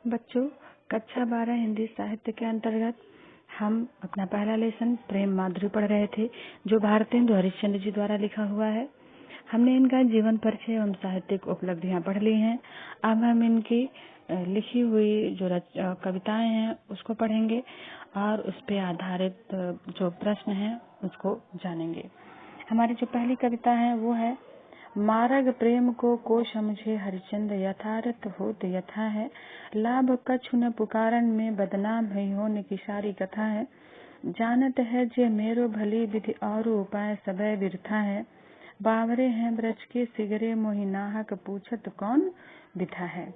बच्चों, कक्षा 12 हिंदी साहित्य के अंतर्गत हम अपना पहला लेसन प्रेम माधुरी पढ़ रहे थे, जो भारतेंदु हरिश्चंद्र जी द्वारा लिखा हुआ है। हमने इनका जीवन परिचय एवं साहित्यिक उपलब्धियां पढ़ ली हैं। अब हम इनकी लिखी हुई जो कविताएं हैं उसको पढ़ेंगे और उस पे आधारित जो प्रश्न हैं उसको जानेंगे। हमारी जो पहली कविता है वो है मारग प्रेम को समझे हरिचंद यथार्थ होत यथा है, लाभ कछु न पुकारन में बदनाम है होने की सारी कथा है। जानत है जे मेरो भली विधि और उपाय सबय बिरथा है, बावरे हैं ब्रज के सिगरे मोहि नाहक पूछत कौन बिथा है।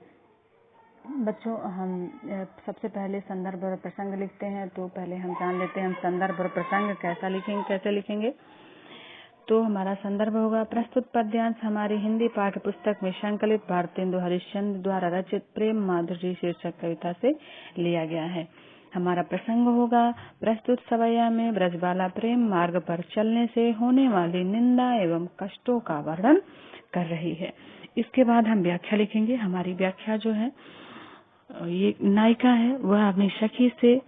बच्चों, हम सबसे पहले संदर्भ और प्रसंग लिखते हैं, तो पहले हम जान लेते हैं हम संदर्भ और प्रसंग कैसे लिखेंगे। तो हमारा संदर्भ होगा प्रस्तुत पद्यांश हमारी हिंदी पाठ्य पुस्तक में संकलित भारतेंदु हरिश्चंद्र द्वारा रचित प्रेम माधुरी शीर्षक कविता से लिया गया है। हमारा प्रसंग होगा प्रस्तुत सवैया में ब्रजबाला प्रेम मार्ग पर चलने से होने वाली निंदा एवं कष्टों का वर्णन कर रही है। इसके बाद हम व्याख्या लिखेंगे। हमारी व्याख्या जो है, ये नायिका है वह अपनी सखी से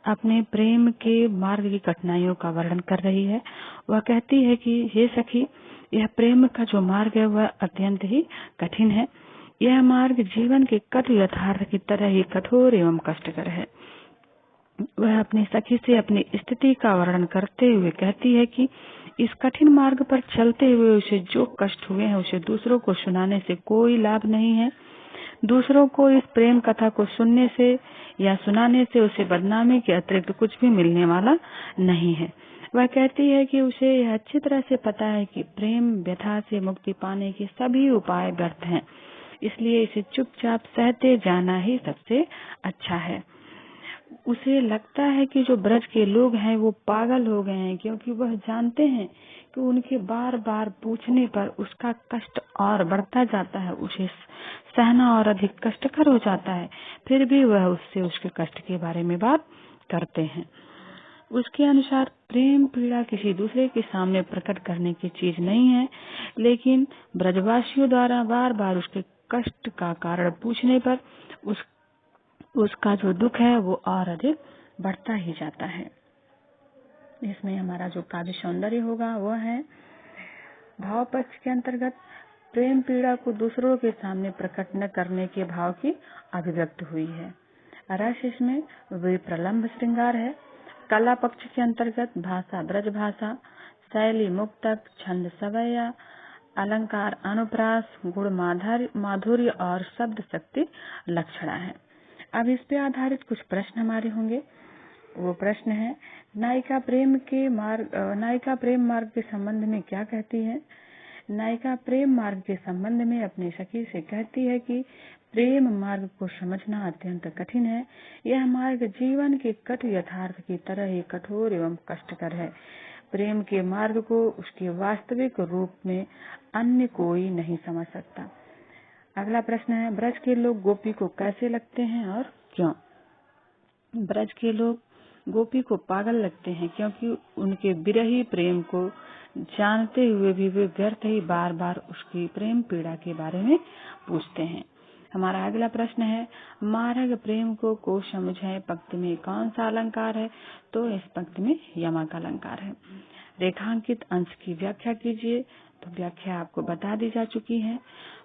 अपने प्रेम के मार्ग की कठिनाइयों का वर्णन कर रही है। वह कहती है कि हे सखी, यह प्रेम का जो मार्ग है वह अत्यंत ही कठिन है। यह मार्ग जीवन के कटु यथार्थ की तरह ही कठोर एवं कष्टकर है। वह अपनी सखी से अपनी स्थिति का वर्णन करते हुए कहती है कि इस कठिन मार्ग पर चलते हुए उसे जो कष्ट हुए हैं उसे दूसरों को सुनाने से कोई लाभ नहीं है। दूसरों को इस प्रेम कथा को सुनने से या सुनाने से उसे बदनामी के अतिरिक्त कुछ भी मिलने वाला नहीं है। वह कहती है कि उसे यह अच्छी तरह से पता है कि प्रेम व्यथा से मुक्ति पाने के सभी उपाय व्यर्थ हैं, इसलिए इसे चुपचाप सहते जाना ही सबसे अच्छा है। उसे लगता है कि जो ब्रज के लोग हैं वो पागल हो गए हैं, क्योंकि वह जानते हैं कि उनके बार बार पूछने पर उसका कष्ट और बढ़ता जाता है, उसे सहना और अधिक कष्टकर हो जाता है, फिर भी वह उससे उसके कष्ट के बारे में बात करते हैं। उसके अनुसार प्रेम पीड़ा किसी दूसरे के सामने प्रकट करने की चीज नहीं है, लेकिन ब्रजवासियों द्वारा बार बार उसके कष्ट का कारण पूछने पर उसका जो दुख है वो और अधिक बढ़ता ही जाता है। इसमें हमारा जो काव्य सौंदर्य होगा वह है भाव पक्ष के अंतर्गत प्रेम पीड़ा को दूसरों के सामने प्रकट न करने के भाव की अभिव्यक्त हुई है। रस इसमें वे प्रलंब श्रृंगार है। कला पक्ष के अंतर्गत भाषा ब्रज भाषा, शैली मुक्तक, छंद सवैया, अलंकार अनुप्रास, गुण माधुर्य और शब्द शक्ति लक्षणा है। अब इस पे आधारित कुछ प्रश्न हमारे होंगे। वो प्रश्न है नायिका प्रेम मार्ग के संबंध में क्या कहती है। नायिका प्रेम मार्ग के संबंध में अपनी सखी से कहती है कि प्रेम मार्ग को समझना अत्यंत कठिन है। यह मार्ग जीवन के कटु यथार्थ की तरह ही कठोर एवं कष्टकर है। प्रेम के मार्ग को उसके वास्तविक रूप में अन्य कोई नहीं समझ सकता। अगला प्रश्न है ब्रज के लोग गोपी को कैसे लगते हैं और क्यों। ब्रज के लोग गोपी को पागल लगते हैं क्योंकि उनके विरही प्रेम को जानते हुए भी वे व्यर्थ ही बार बार उसकी प्रेम पीड़ा के बारे में पूछते हैं। हमारा अगला प्रश्न है मारग प्रेम को समझे पंक्ति में कौन सा अलंकार है। तो इस पंक्ति में यमा का अलंकार है। रेखांकित अंश की व्याख्या कीजिए। तो व्याख्या आपको बता दी जा चुकी है।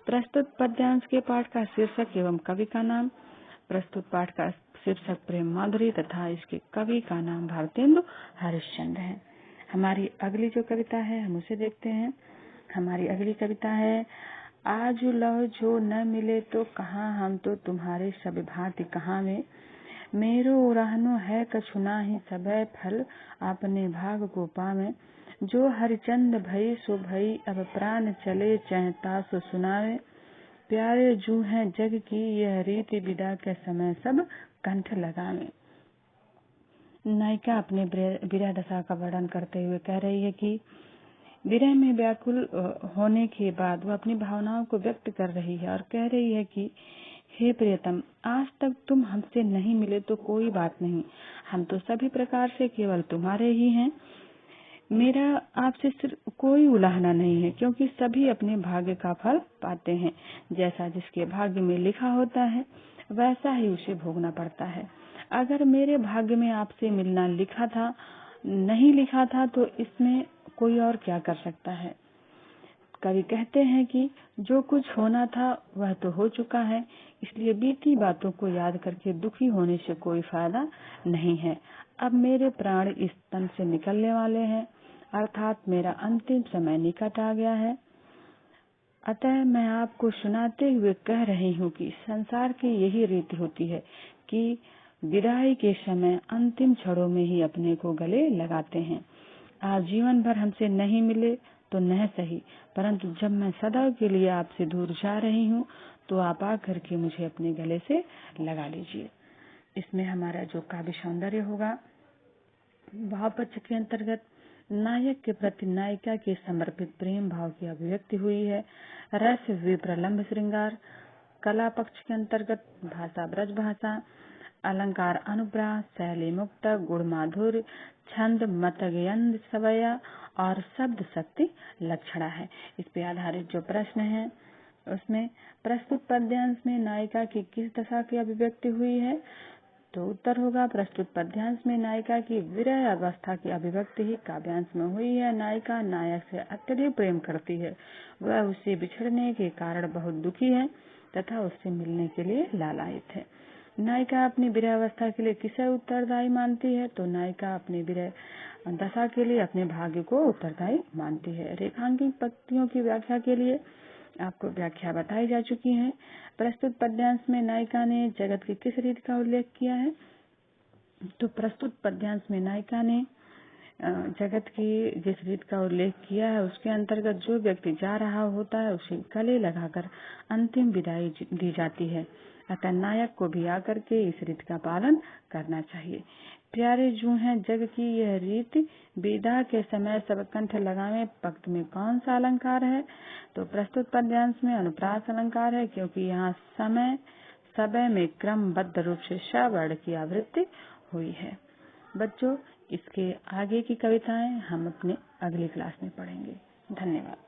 प्रस्तुत पद्यांश के पाठ का शीर्षक एवं कवि का नाम। प्रस्तुत पाठ का शीर्षक प्रेम माधुरी तथा इसके कवि का नाम भारतेंदु हरिश्चंद्र है। हमारी अगली जो कविता है हम उसे देखते हैं। हमारी अगली कविता है आज लव जो न मिले तो कहाँ, हम तो तुम्हारे सब भांति कहाँ में, मेरो रहनो है कछुना ही सबय फल अपने भाग को पावे, जो हरिचंद भई सो भई अब प्राण चले चहता सो सुनावे, प्यारे जू है जग की यह रीति विदा के समय सब कंठ लगावे। नायिका अपने विरह दशा का वर्णन करते हुए कह रही है कि विरह में व्याकुल होने के बाद वो अपनी भावनाओं को व्यक्त कर रही है और कह रही है कि हे प्रियतम, आज तक तुम हमसे नहीं मिले तो कोई बात नहीं, हम तो सभी प्रकार से केवल तुम्हारे ही हैं। मेरा आपसे सिर्फ कोई उलाहना नहीं है, क्योंकि सभी अपने भाग्य का फल पाते हैं। जैसा जिसके भाग्य में लिखा होता है वैसा ही उसे भोगना पड़ता है। अगर मेरे भाग्य में आपसे मिलना नहीं लिखा था तो इसमें कोई और क्या कर सकता है। कवि कहते हैं कि जो कुछ होना था वह तो हो चुका है, इसलिए बीती बातों को याद करके दुखी होने से कोई फायदा नहीं है। अब मेरे प्राण इस तन से निकलने वाले हैं, अर्थात मेरा अंतिम समय निकट आ गया है। अतः मैं आपको सुनाते हुए कह रही हूँ कि संसार की यही रीति होती है कि विदाई के समय अंतिम क्षणों में ही अपने को गले लगाते हैं। आप जीवन भर हमसे नहीं मिले तो न सही, परंतु जब मैं सदा के लिए आपसे दूर जा रही हूँ तो आप आकर के मुझे अपने गले से लगा लीजिए। इसमें हमारा जो काव्य सौंदर्य होगा, भाव पक्ष के अंतर्गत नायक के प्रति नायिका के समर्पित प्रेम भाव की अभिव्यक्ति हुई है। रस विप्रलंब श्रृंगार। कला पक्ष के अंतर्गत भाषा ब्रज भाषा, अलंकार अनुप्रास, शैली मुक्त, गुण माधुर्य, छंद मतगयंद सवया और शब्द शक्ति लक्षणा है। इस पे आधारित जो प्रश्न है उसमें प्रस्तुत पद्यांश में नायिका की किस दशा की अभिव्यक्ति हुई है, तो उत्तर होगा प्रस्तुत पद्यांश में नायिका की विरह अवस्था की अभिव्यक्ति ही काव्यांश में हुई है। नायिका नायक से अत्यधिक प्रेम करती है, वह उससे बिछड़ने के कारण बहुत दुखी है तथा उससे मिलने के लिए लालायित है। नायिका अपनी विरह अवस्था के लिए किसे उत्तरदायी मानती है, तो नायिका अपनी विरह दशा के लिए अपने भाग्य को उत्तरदायी मानती है। रेखांकित पंक्तियों की व्याख्या के लिए आपको व्याख्या बताई जा चुकी है। प्रस्तुत पद्यांश में नायिका ने जगत की किस रीति का उल्लेख किया है, तो प्रस्तुत पद्यांश में नायिका ने जगत की जिस रीति का उल्लेख किया है उसके अंतर्गत जो व्यक्ति जा रहा होता है उसे गले लगाकर अंतिम विदाई दी जाती है। अतः नायक को भी आकर के इस रीति का पालन करना चाहिए। प्यारे जू हैं जग की यह रीति, विदा के समय सब कंठ लगावे, पक्त में कौन सा अलंकार है, तो प्रस्तुत पद्यांश में अनुप्रास अलंकार है, क्योंकि यहाँ समय में क्रमबद्ध रूप से स्वर्ण की आवृत्ति हुई है। बच्चों, इसके आगे की कविताएं हम अपने अगली क्लास में पढ़ेंगे। धन्यवाद।